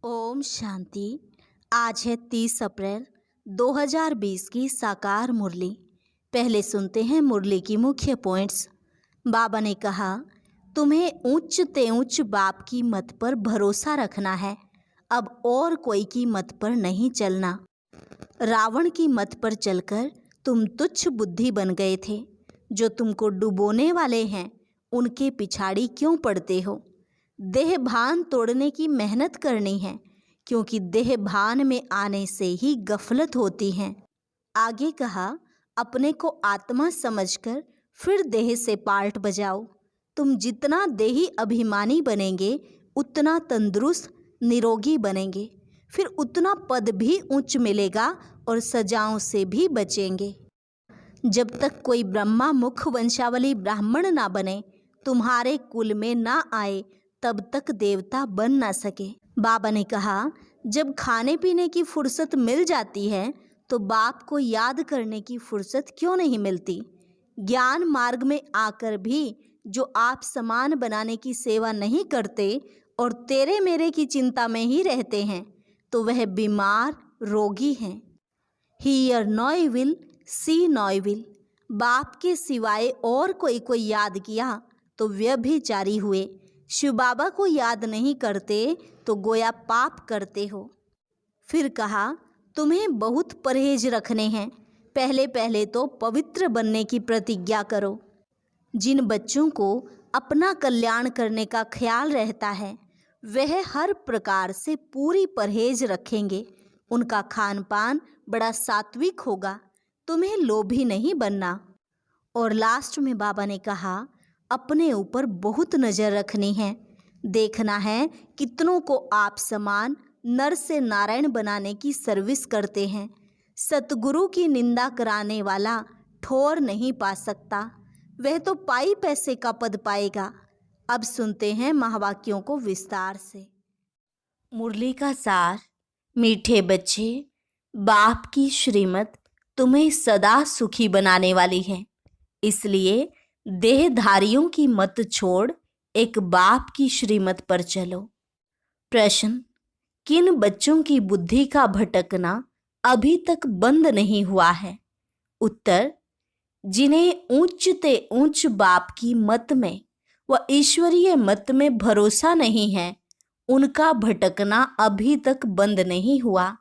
ओम शांति। आज है 30 अप्रैल 2020 की साकार मुरली। पहले सुनते हैं मुरली की मुख्य पॉइंट्स। बाबा ने कहा, तुम्हें उच्च ते उच्च बाप की मत पर भरोसा रखना है, अब और कोई की मत पर नहीं चलना। रावण की मत पर चलकर तुम तुच्छ बुद्धि बन गए थे। जो तुमको डुबोने वाले हैं उनके पिछाड़ी क्यों पड़ते हो। देह भान तोड़ने की मेहनत करनी है, क्योंकि देह भान में आने से ही गफलत होती है। आगे कहा, अपने को आत्मा समझकर फिर देह से पार्ट बजाओ। तुम जितना देही अभिमानी बनेंगे उतना तंदुरुस्त निरोगी बनेंगे, फिर उतना पद भी उच्च मिलेगा और सजाओं से भी बचेंगे। जब तक कोई ब्रह्मा मुख वंशावली ब्राह्मण ना बने, तुम्हारे कुल में ना आए, तब तक देवता बन ना सके। बाबा ने कहा, जब खाने पीने की फुर्सत मिल जाती है तो बाप को याद करने की फुर्सत क्यों नहीं मिलती। ज्ञान मार्ग में आकर भी जो आप समान बनाने की सेवा नहीं करते और तेरे मेरे की चिंता में ही रहते हैं, तो वह बीमार रोगी हैं। Hear no evil see no evil. बाप के सिवाय और कोई याद किया तो व्यभिचारी हुए। शिव बाबा को याद नहीं करते तो गोया पाप करते हो। फिर कहा, तुम्हें बहुत परहेज रखने हैं। पहले पहले तो पवित्र बनने की प्रतिज्ञा करो। जिन बच्चों को अपना कल्याण करने का ख्याल रहता है वह हर प्रकार से पूरी परहेज रखेंगे। उनका खान पान बड़ा सात्विक होगा। तुम्हें लोभी नहीं बनना। और लास्ट में बाबा ने कहा, अपने ऊपर बहुत नज़र रखनी है। देखना है कितनों को आप समान नर से नारायण बनाने की सर्विस करते हैं। सतगुरु की निंदा कराने वाला ठोर नहीं पा सकता, वह तो पाई पैसे का पद पाएगा। अब सुनते हैं महावाक्यों को विस्तार से। मुरली का सार। मीठे बच्चे, बाप की श्रीमत तुम्हें सदा सुखी बनाने वाली है, इसलिए देहधारियों की मत छोड़ एक बाप की श्रीमत पर चलो। प्रश्न, किन बच्चों की बुद्धि का भटकना अभी तक बंद नहीं हुआ है। उत्तर, जिन्हें उच्च ते उच्च बाप की मत में व ईश्वरीय मत में भरोसा नहीं है, उनका भटकना अभी तक बंद नहीं हुआ।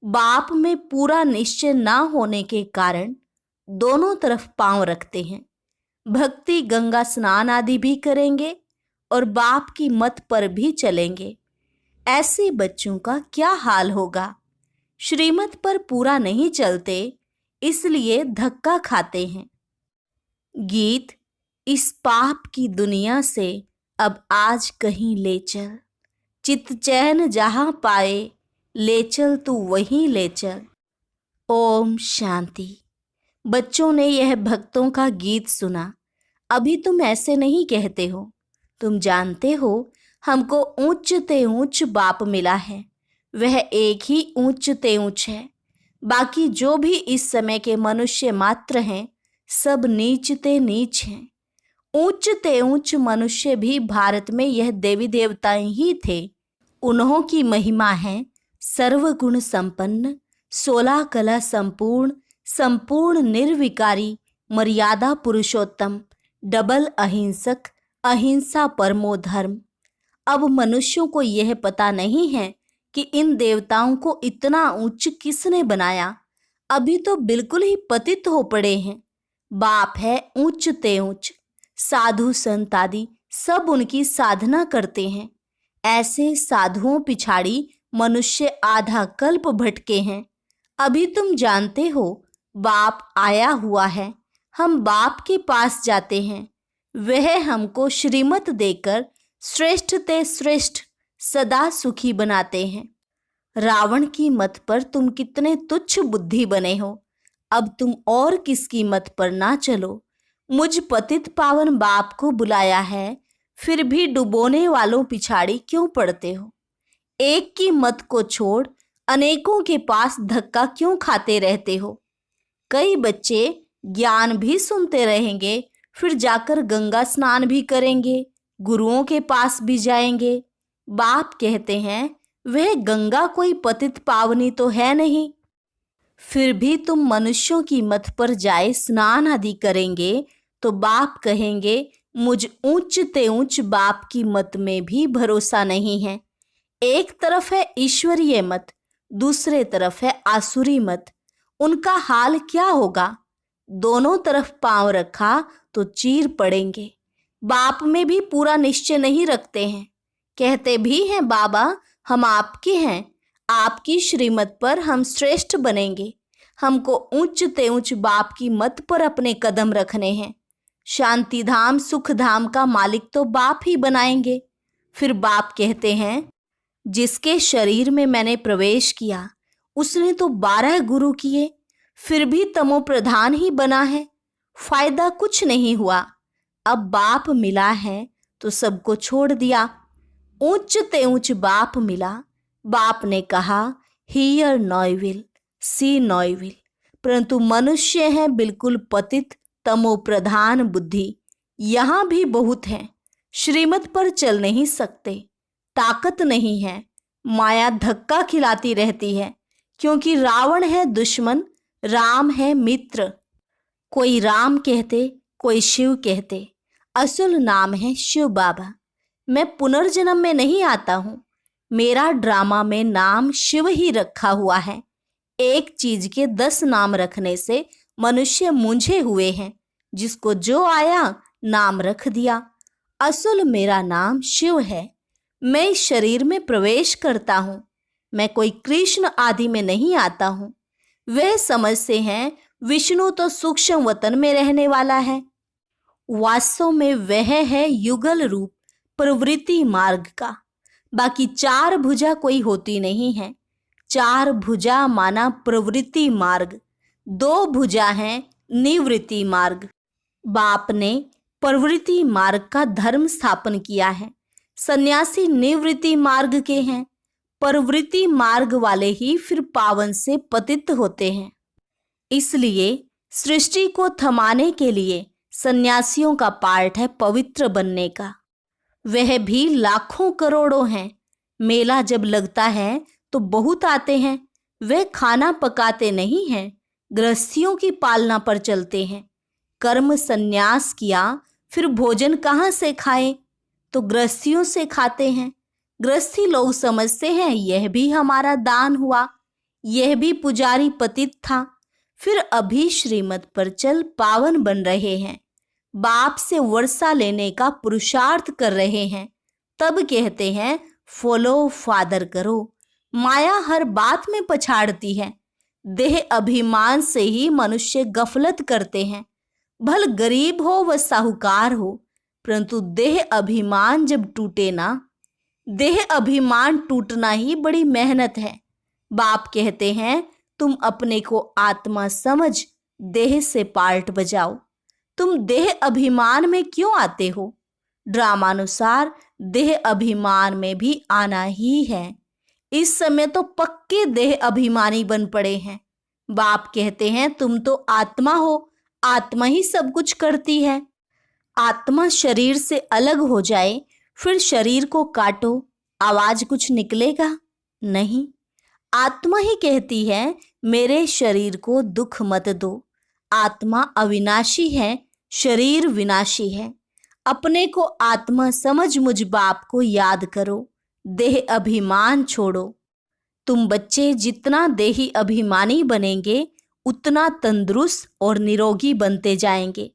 बाप में पूरा निश्चय ना होने के कारण दोनों तरफ पांव रखते हैं। भक्ति गंगा स्नान आदि भी करेंगे और बाप की मत पर भी चलेंगे। ऐसे बच्चों का क्या हाल होगा। श्रीमत पर पूरा नहीं चलते, इसलिए धक्का खाते हैं। गीत, इस पाप की दुनिया से अब आज कहीं ले चल। चित चैन जहां पाए, ले चल तू वहीं ले चल। ओम शांति। बच्चों ने यह भक्तों का गीत सुना। अभी तुम ऐसे नहीं कहते हो। तुम जानते हो हमको उच्च ते उच्च बाप मिला है, वह एक ही उच्च ते उच्च है। बाकी जो भी इस समय के मनुष्य मात्र हैं, सब नीच ते नीच हैं। उच्च ते उच्च मनुष्य भी भारत में यह देवी देवताएं ही थे। उन्हों की महिमा है सर्वगुण संपन्न, 16 कला संपूर्ण, संपूर्ण निर्विकारी, मर्यादा पुरुषोत्तम, डबल अहिंसक, अहिंसा परमो धर्म। अब मनुष्यों को यह पता नहीं है कि इन देवताओं को इतना उच्च किसने बनाया। अभी तो बिल्कुल ही पतित हो पड़े हैं। बाप है उच्च ते उच्च। साधु संत आदि सब उनकी साधना करते हैं। ऐसे साधुओं पिछाड़ी मनुष्य आधा कल्प भटके हैं। अभी तुम जानते हो बाप आया हुआ है। हम बाप के पास जाते हैं, वह हमको श्रीमत देकर श्रेष्ठ ते श्रेष्ठ सदा सुखी बनाते हैं। रावण की मत पर तुम कितने तुच्छ बुद्धि बने हो। अब तुम और किसकी मत पर ना चलो। मुझ पतित पावन बाप को बुलाया है, फिर भी डुबोने वालों पिछाड़ी क्यों पड़ते हो। एक की मत को छोड़ अनेकों के पास धक्का क्यों खाते रहते हो। कई बच्चे ज्ञान भी सुनते रहेंगे, फिर जाकर गंगा स्नान भी करेंगे, गुरुओं के पास भी जाएंगे। बाप कहते हैं वह गंगा कोई पतित पावनी तो है नहीं। फिर भी तुम मनुष्यों की मत पर जाए स्नान आदि करेंगे तो बाप कहेंगे मुझ ऊंच ते ऊंच बाप की मत में भी भरोसा नहीं है। एक तरफ है ईश्वरीय मत, दूसरे तरफ है आसुरी मत। उनका हाल क्या होगा? दोनों तरफ पांव रखा तो चीर पड़ेंगे। बाप में भी पूरा निश्चय नहीं रखते हैं। कहते भी हैं बाबा हम आपके हैं, आपकी श्रीमत पर हम श्रेष्ठ बनेंगे। हमको ऊंच ते ऊंच बाप की मत पर अपने कदम रखने हैं। शांति धाम सुख धाम का मालिक तो बाप ही बनाएंगे। फिर बाप कहते हैं जिसके शरीर में मैंने प्रवेश किया उसने तो 12 गुरु किए, फिर भी तमो प्रधान ही बना है। फायदा कुछ नहीं हुआ। अब बाप मिला है तो सबको छोड़ दिया। ऊंच ते ऊंच बाप मिला। बाप ने कहा हियर नॉयविल सी नॉयविल, परंतु मनुष्य है बिल्कुल पतित तमो प्रधान बुद्धि। यहाँ भी बहुत है, श्रीमत पर चल नहीं सकते, ताकत नहीं है। माया धक्का खिलाती रहती है, क्योंकि रावण है दुश्मन, राम है मित्र। कोई राम कहते, कोई शिव कहते। असल नाम है शिव बाबा। मैं पुनर्जन्म में नहीं आता हूँ। मेरा ड्रामा में नाम शिव ही रखा हुआ है। एक चीज के 10 नाम रखने से मनुष्य मूंझे हुए हैं। जिसको जो आया नाम रख दिया। असल मेरा नाम शिव है। मैं इस शरीर में प्रवेश करता हूँ। मैं कोई कृष्ण आदि में नहीं आता हूँ। वह समझते हैं विष्णु तो सूक्ष्म वतन में रहने वाला है। वास्तव में वह है युगल रूप प्रवृत्ति मार्ग का। बाकी 4 भुजा कोई होती नहीं है। 4 भुजा माना प्रवृत्ति मार्ग, 2 भुजा है निवृत्ति मार्ग। बाप ने प्रवृत्ति मार्ग का धर्म स्थापन किया है। सन्यासी निवृत्ति मार्ग के हैं। प्रवृत्ति मार्ग वाले ही फिर पावन से पतित होते हैं। इसलिए सृष्टि को थमाने के लिए सन्यासियों का पार्ट है पवित्र बनने का। वह भी लाखों करोड़ों हैं। मेला जब लगता है तो बहुत आते हैं। वे खाना पकाते नहीं हैं, गृहस्थियों की पालना पर चलते हैं। कर्म संन्यास किया फिर भोजन कहाँ से खाएं? तो गृहस्थियों से खाते हैं। गृहस्थी लोग समझते हैं यह भी हमारा दान हुआ, यह भी पुजारी पतित था। फिर अभी श्रीमत पर चल पावन बन रहे हैं, बाप से वर्षा लेने का पुरुषार्थ कर रहे हैं। तब कहते हैं फॉलो फादर करो। माया हर बात में पछाड़ती है। देह अभिमान से ही मनुष्य गफलत करते हैं। भल गरीब हो व साहूकार हो, परंतु देह अभिमान जब टूटे ना, देह अभिमान टूटना ही बड़ी मेहनत है। बाप कहते हैं तुम अपने को आत्मा समझ देह से पार्ट बजाओ। तुम देह अभिमान में क्यों आते हो? ड्रामानुसार देह अभिमान में भी आना ही है। इस समय तो पक्के देह अभिमानी बन पड़े हैं। बाप कहते हैं तुम तो आत्मा हो, आत्मा ही सब कुछ करती है। आत्मा शरीर से अलग हो जाए फिर शरीर को काटो, आवाज कुछ निकलेगा? नहीं। आत्मा ही कहती है मेरे शरीर को दुख मत दो। आत्मा अविनाशी है, शरीर विनाशी है। अपने को आत्मा समझ मुझ बाप को याद करो। देह अभिमान छोड़ो। तुम बच्चे जितना देही अभिमानी बनेंगे उतना तंदुरुस्त और निरोगी बनते जाएंगे।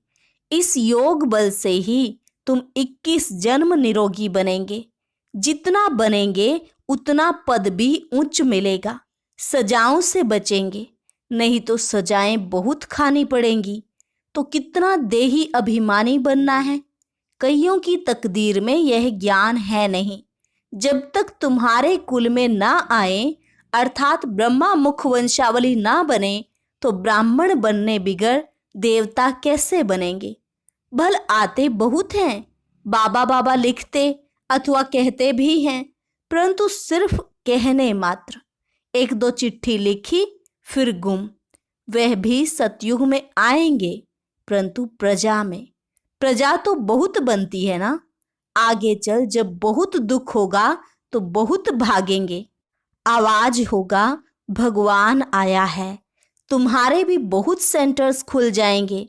इस योग बल से ही तुम 21 जन्म निरोगी बनेंगे। जितना बनेंगे उतना पद भी उच्च मिलेगा। सजाओं से बचेंगे, नहीं तो सजाएं बहुत खानी पड़ेंगी। तो कितना देही अभिमानी बनना है? कईयों की तकदीर में यह ज्ञान है नहीं। जब तक तुम्हारे कुल में ना आए, अर्थात ब्रह्मा मुख वंशावली ना बने, तो ब्राह्मण बनने बिगर देवता कैसे बनेंगे? भल आते बहुत हैं, बाबा बाबा लिखते अथवा कहते भी हैं, परंतु सिर्फ कहने मात्र। 1-2 चिट्ठी लिखी फिर गुम। वह भी सतयुग में आएंगे, परंतु प्रजा में। प्रजा तो बहुत बनती है ना। आगे चल जब बहुत दुख होगा तो बहुत भागेंगे। आवाज होगा भगवान आया है। तुम्हारे भी बहुत सेंटर्स खुल जाएंगे।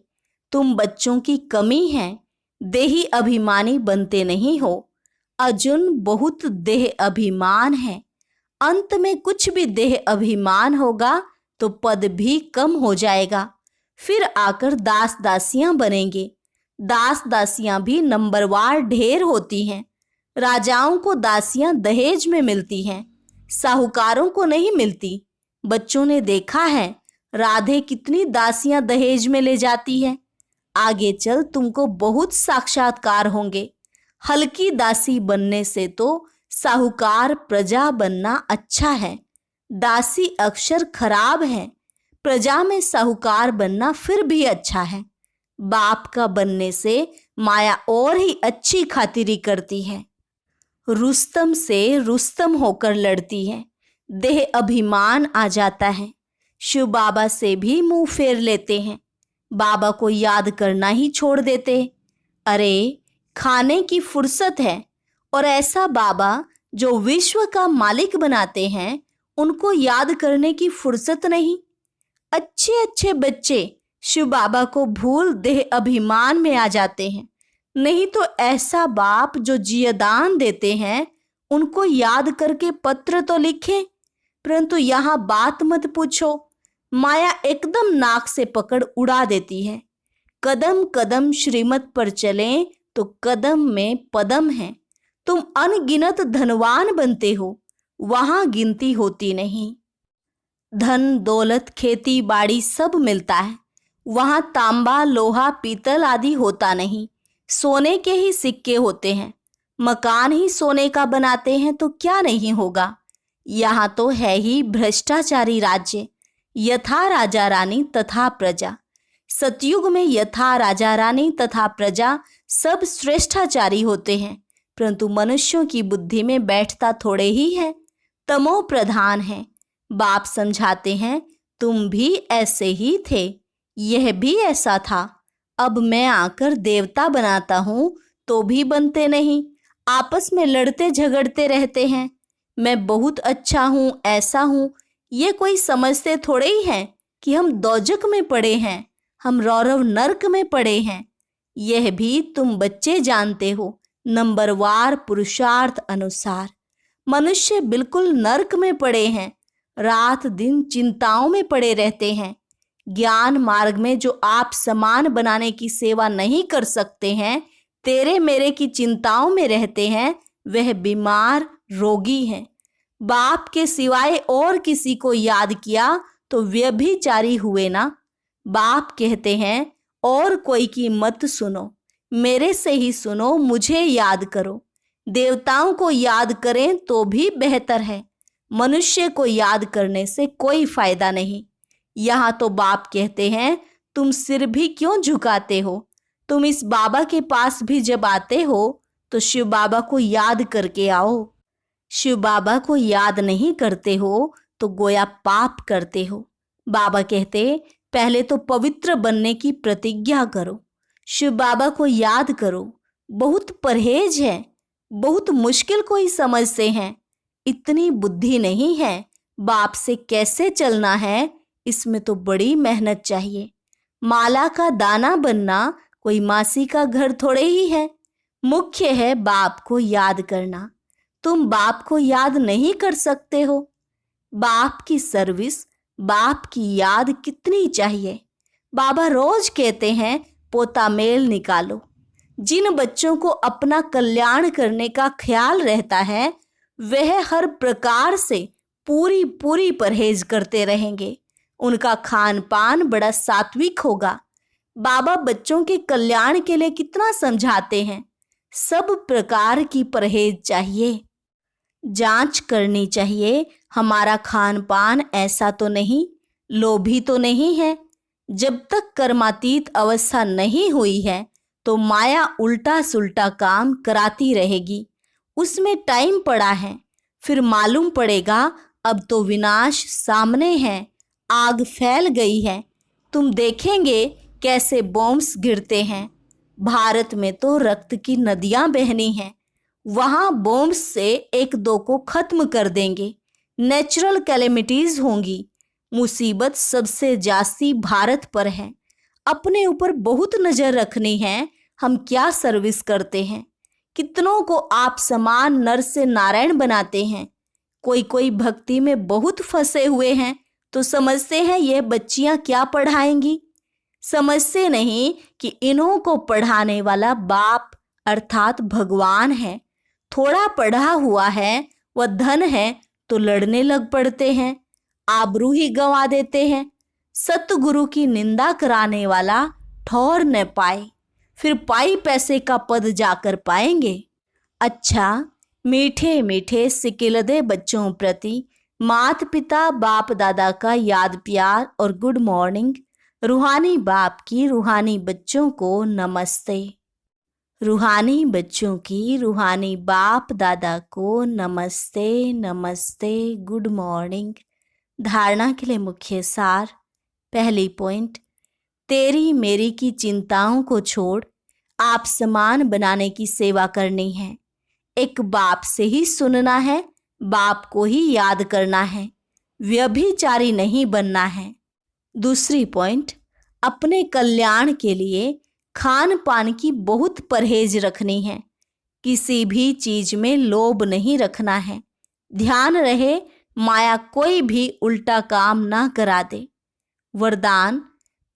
तुम बच्चों की कमी है, देही अभिमानी बनते नहीं हो। अर्जुन बहुत देह अभिमान है। अंत में कुछ भी देह अभिमान होगा तो पद भी कम हो जाएगा। फिर आकर दास दासियां बनेंगे। दास दासियां भी नंबरवार ढेर होती हैं। राजाओं को दासियां दहेज में मिलती हैं, साहूकारों को नहीं मिलती। बच्चों ने देखा है राधे कितनी दासियां दहेज में ले जाती है। आगे चल तुमको बहुत साक्षात्कार होंगे। हल्की दासी बनने से तो साहूकार प्रजा बनना अच्छा है। दासी अक्षर खराब है, प्रजा में साहूकार बनना फिर भी अच्छा है। बाप का बनने से माया और ही अच्छी खातिरी करती है। रुस्तम से रुस्तम होकर लड़ती है। देह अभिमान आ जाता है। शिव बाबा से भी मुंह फेर लेते हैं। बाबा को याद करना ही छोड़ देते। अरे खाने की फुर्सत है और ऐसा बाबा जो विश्व का मालिक बनाते हैं उनको याद करने की फुर्सत नहीं। अच्छे अच्छे बच्चे शिव बाबा को भूल देह अभिमान में आ जाते हैं। नहीं तो ऐसा बाप जो जियदान देते हैं उनको याद करके पत्र तो लिखें। परंतु यहाँ बात मत पूछो, माया एकदम नाक से पकड़ उड़ा देती है। कदम कदम श्रीमत पर चलें तो कदम में पदम है। तुम अनगिनत धनवान बनते हो, वहां गिनती होती नहीं। धन दौलत खेती बाड़ी सब मिलता है, वहां तांबा लोहा पीतल आदि होता नहीं। सोने के ही सिक्के होते हैं। मकान ही सोने का बनाते हैं तो क्या नहीं होगा। यहाँ तो है ही भ्रष्टाचारी राज्य। यथा राजा रानी तथा प्रजा। सतयुग में यथा राजा रानी तथा प्रजा सब श्रेष्ठाचारी होते हैं, परंतु मनुष्यों की बुद्धि में बैठता थोड़े ही है, तमो प्रधान है। बाप समझाते हैं तुम भी ऐसे ही थे, यह भी ऐसा था। अब मैं आकर देवता बनाता हूँ तो भी बनते नहीं, आपस में लड़ते झगड़ते रहते हैं। मैं बहुत अच्छा हूँ, ऐसा हूँ, ये कोई समझते थोड़े ही हैं कि हम दोजक में पड़े हैं, हम रौरव नरक में पड़े हैं। यह भी तुम बच्चे जानते हो, नंबरवार पुरुषार्थ अनुसार। मनुष्य बिल्कुल नरक में पड़े हैं, रात दिन चिंताओं में पड़े रहते हैं। ज्ञान मार्ग में जो आप समान बनाने की सेवा नहीं कर सकते हैं, तेरे मेरे की चिंताओं में रहते हैं, वह बीमार रोगी हैं। बाप के सिवाय और किसी को याद किया तो व्यभिचारी हुए ना। बाप कहते हैं और कोई की मत सुनो, मेरे से ही सुनो, मुझे याद करो। देवताओं को याद करें तो भी बेहतर है, मनुष्य को याद करने से कोई फायदा नहीं। यहाँ तो बाप कहते हैं तुम सिर भी क्यों झुकाते हो। तुम इस बाबा के पास भी जब आते हो तो शिव बाबा को याद करके आओ। शिव बाबा को याद नहीं करते हो तो गोया पाप करते हो। बाबा कहते पहले तो पवित्र बनने की प्रतिज्ञा करो, शिव बाबा को याद करो। बहुत परहेज है, बहुत मुश्किल कोई समझते हैं, इतनी बुद्धि नहीं है। बाप से कैसे चलना है, इसमें तो बड़ी मेहनत चाहिए। माला का दाना बनना कोई मासी का घर थोड़े ही है। मुख्य है बाप को याद करना। तुम बाप को याद नहीं कर सकते हो। बाप की सर्विस, बाप की याद कितनी चाहिए। बाबा रोज कहते हैं पोता मेल निकालो। जिन बच्चों को अपना कल्याण करने का ख्याल रहता है वह हर प्रकार से पूरी परहेज करते रहेंगे। उनका खान पान बड़ा सात्विक होगा। बाबा बच्चों के कल्याण के लिए कितना समझाते हैं। सब प्रकार की परहेज चाहिए, जांच करनी चाहिए। हमारा खान पान ऐसा तो नहीं, लोभी तो नहीं है। जब तक कर्मातीत अवस्था नहीं हुई है तो माया उल्टा सुल्टा काम कराती रहेगी। उसमें टाइम पड़ा है, फिर मालूम पड़ेगा अब तो विनाश सामने है, आग फैल गई है। तुम देखेंगे कैसे बॉम्ब्स गिरते हैं। भारत में तो रक्त की नदियां बहनी हैं, वहां बॉम्ब्स से एक दो को खत्म कर देंगे। नेचुरल कैलेमिटीज होंगी। मुसीबत सबसे जास्ती भारत पर है। अपने ऊपर बहुत नजर रखनी है। हम क्या सर्विस करते हैं। कितनों को आप समान नर से नारायण बनाते हैं। कोई कोई भक्ति में बहुत फंसे हुए हैं तो समझते हैं यह बच्चियां क्या पढ़ाएंगी। समझते नहीं कि इन्हों को पढ़ाने वाला बाप अर्थात भगवान है। थोड़ा पढ़ा हुआ है वह धन है तो लड़ने लग पड़ते हैं, आबरू ही गंवा देते हैं। सतगुरु की निंदा कराने वाला ठौर न पाए, फिर पाई पैसे का पद जाकर पाएंगे। अच्छा, मीठे मीठे सिकिलदे बच्चों प्रति माता पिता बाप दादा का याद प्यार और गुड मॉर्निंग। रूहानी बाप की रूहानी बच्चों को नमस्ते। रूहानी बच्चों की रूहानी बाप दादा को नमस्ते नमस्ते, गुड मॉर्निंग। धारणा के लिए मुख्य सार। पहली पॉइंट, तेरी मेरी की चिंताओं को छोड़ आप समान बनाने की सेवा करनी है। एक बाप से ही सुनना है, बाप को ही याद करना है, व्यभिचारी नहीं बनना है। दूसरी पॉइंट, अपने कल्याण के लिए खान पान की बहुत परहेज रखनी है। किसी भी चीज में लोभ नहीं रखना है। ध्यान रहे माया कोई भी उल्टा काम ना करा दे। वरदान,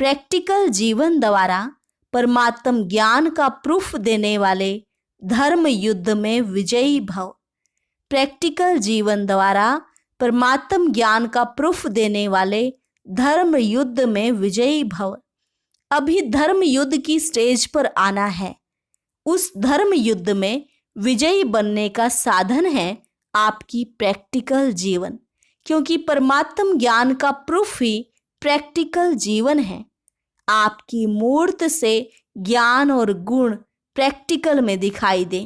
प्रैक्टिकल जीवन द्वारा परमात्म ज्ञान का प्रूफ देने वाले धर्म युद्ध में विजयी भव। प्रैक्टिकल जीवन द्वारा परमात्म ज्ञान का प्रूफ देने वाले धर्म युद्ध में विजयी भव। अभी धर्म युद्ध की स्टेज पर आना है। उस धर्म युद्ध में विजयी बनने का साधन है आपकी प्रैक्टिकल जीवन, क्योंकि परमात्म ज्ञान का प्रूफ ही प्रैक्टिकल जीवन है। आपकी मूर्त से ज्ञान और गुण प्रैक्टिकल में दिखाई दे,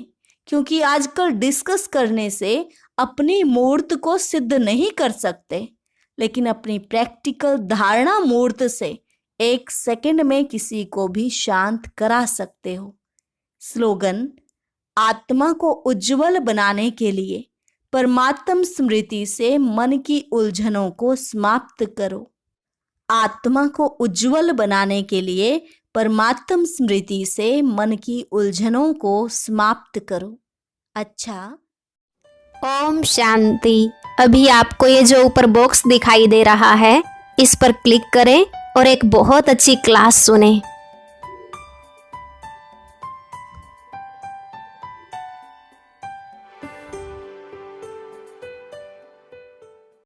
क्योंकि आजकल डिस्कस करने से अपनी मूर्त को सिद्ध नहीं कर सकते, लेकिन अपनी प्रैक्टिकल धारणा मूर्त से 1 सेकंड में किसी को भी शांत करा सकते हो। स्लोगन, आत्मा को उज्जवल बनाने के लिए परमात्म स्मृति से मन की उलझनों को समाप्त करो। आत्मा को उज्जवल बनाने के लिए परमात्म स्मृति से मन की उलझनों को समाप्त करो। अच्छा, ओम शांति। अभी आपको ये जो ऊपर बॉक्स दिखाई दे रहा है, इस पर क्लिक करें और एक बहुत अच्छी क्लास सुनें।